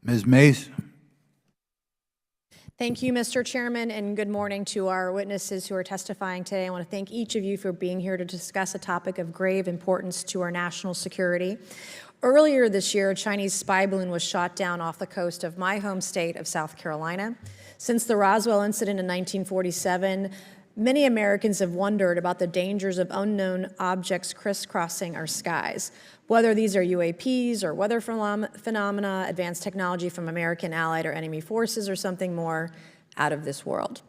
Ms. Mace. Thank you, Mr. Chairman, and good morning to our witnesses who are testifying today. I want to thank each of you for being here to discuss a topic of grave importance to our national security. Earlier this year, a Chinese spy balloon was shot down off the coast of my home state of South Carolina. Since the Roswell incident in 1947, many Americans have wondered about the dangers of unknown objects crisscrossing our skies. Whether these are UAPs or weather phenomena, advanced technology from American allied or enemy forces, or something more out of this world.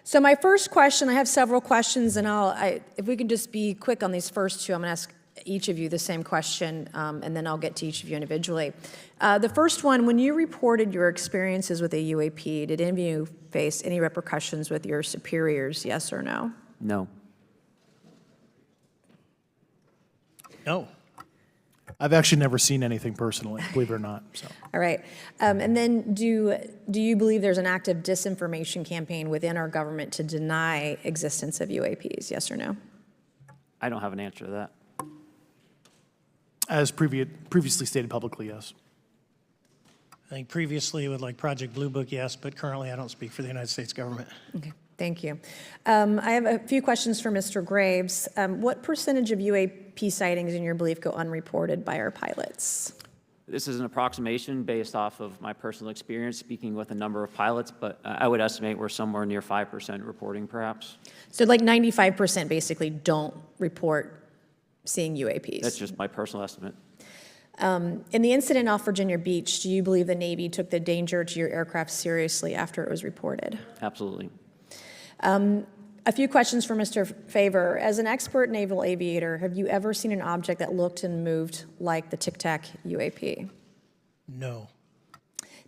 So my first question, I have several questions, and if we can just be quick on these first two, I'm going to ask each of you the same question, and then I'll get to each of you individually. The first one, when you reported your experiences with a UAP, did any of you face any repercussions with your superiors, yes or no? No. No. I've actually never seen anything personally, believe it or not. So. All right. And then do you believe there's an active disinformation campaign within our government to deny existence of UAPs, yes or no? I don't have an answer to that. As previously stated publicly, yes. I think previously with like Project Blue Book, yes, but currently I don't speak for the United States government. Okay, thank you. I have a few questions for Mr. Graves. What percentage of UAP sightings in your belief go unreported by our pilots? This is an approximation based off of my personal experience speaking with a number of pilots, but I would estimate we're somewhere near 5% reporting perhaps. So like 95% basically don't report seeing UAPs? That's just my personal estimate. In the incident off Virginia Beach, do you believe the Navy took the danger to your aircraft seriously after it was reported? Absolutely. A few questions for Mr. Favor. As an expert naval aviator, have you ever seen an object that looked and moved like the Tic Tac UAP? No.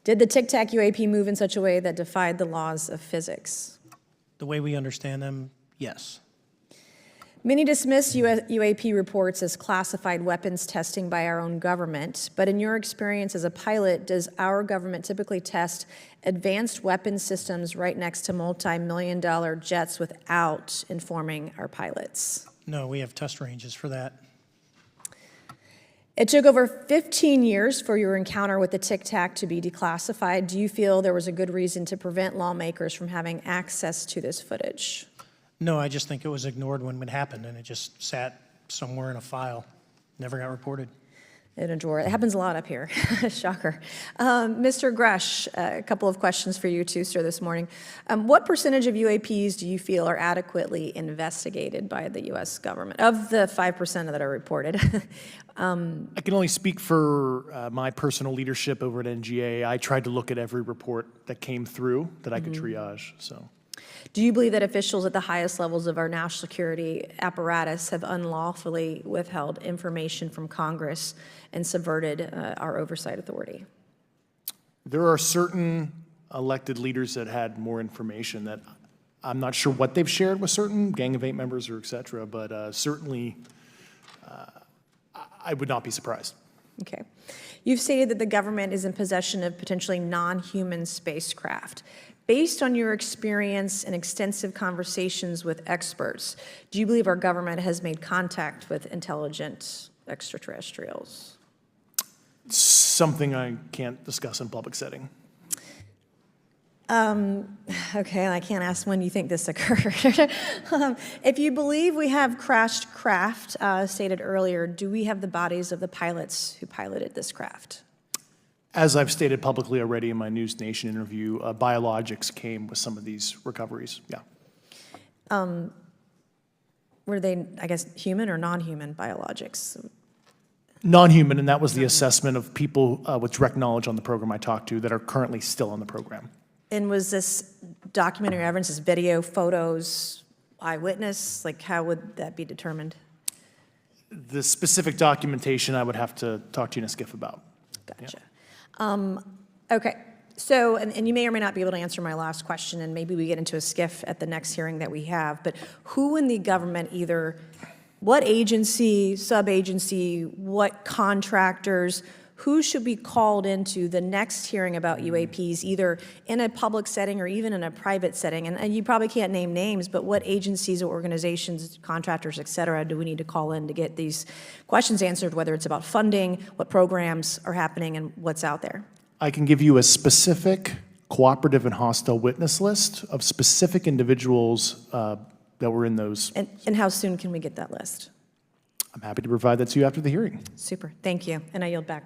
Did the Tic Tac UAP move in such a way that defied the laws of physics? The way we understand them, yes. Many dismiss UAP reports as classified weapons testing by our own government, but in your experience as a pilot, does our government typically test advanced weapon systems right next to multi-million-dollar jets without informing our pilots? No, we have test ranges for that. It took over 15 years for your encounter with the Tic Tac to be declassified. Do you feel there was a good reason to prevent lawmakers from having access to this footage? No, I just think it was ignored when it happened, and it just sat somewhere in a file, never got reported. In a drawer. It happens a lot up here. Shocker. Mr. Grusch, a couple of questions for you too, sir, this morning. What percentage of UAPs do you feel are adequately investigated by the U.S. government, of the 5% that are reported? I can only speak for my personal leadership over at NGA. I tried to look at every report that came through that I could triage. So. Do you believe that officials at the highest levels of our national security apparatus have unlawfully withheld information from Congress and subverted our oversight authority? There are certain elected leaders that had more information that I'm not sure what they've shared with certain Gang of Eight members or et cetera, but certainly I would not be surprised. Okay. You've stated that the government is in possession of potentially non-human spacecraft. Based on your experience and extensive conversations with experts, do you believe our government has made contact with intelligent extraterrestrials? Something I can't discuss in public setting. Okay, I can't ask when you think this occurred. If you believe we have crashed craft, stated earlier, do we have the bodies of the pilots who piloted this craft? As I've stated publicly already in my News Nation interview, biologics came with some of these recoveries, yeah. Were they, I guess, human or non-human biologics? Non-human, and that was the assessment of people with direct knowledge on the program I talked to that are currently still on the program. And was this documentary evidence, this video, photos, eyewitness? Like, how would that be determined? The specific documentation I would have to talk to you in a skiff about. Gotcha. Yeah. Okay, so, and you may or may not be able to answer my last question, and maybe we get into a skiff at the next hearing that we have, but who in the government, either what agency, sub-agency, what contractors, who should be called into the next hearing about UAPs, either in a public setting or even in a private setting? And you probably can't name names, but what agencies or organizations, contractors, et cetera, do we need to call in to get these questions answered, whether it's about funding, what programs are happening, and what's out there? I can give you a specific cooperative and hostile witness list of specific individuals that were in those. And how soon can we get that list? I'm happy to provide that to you after the hearing. Super, thank you, and I yield back.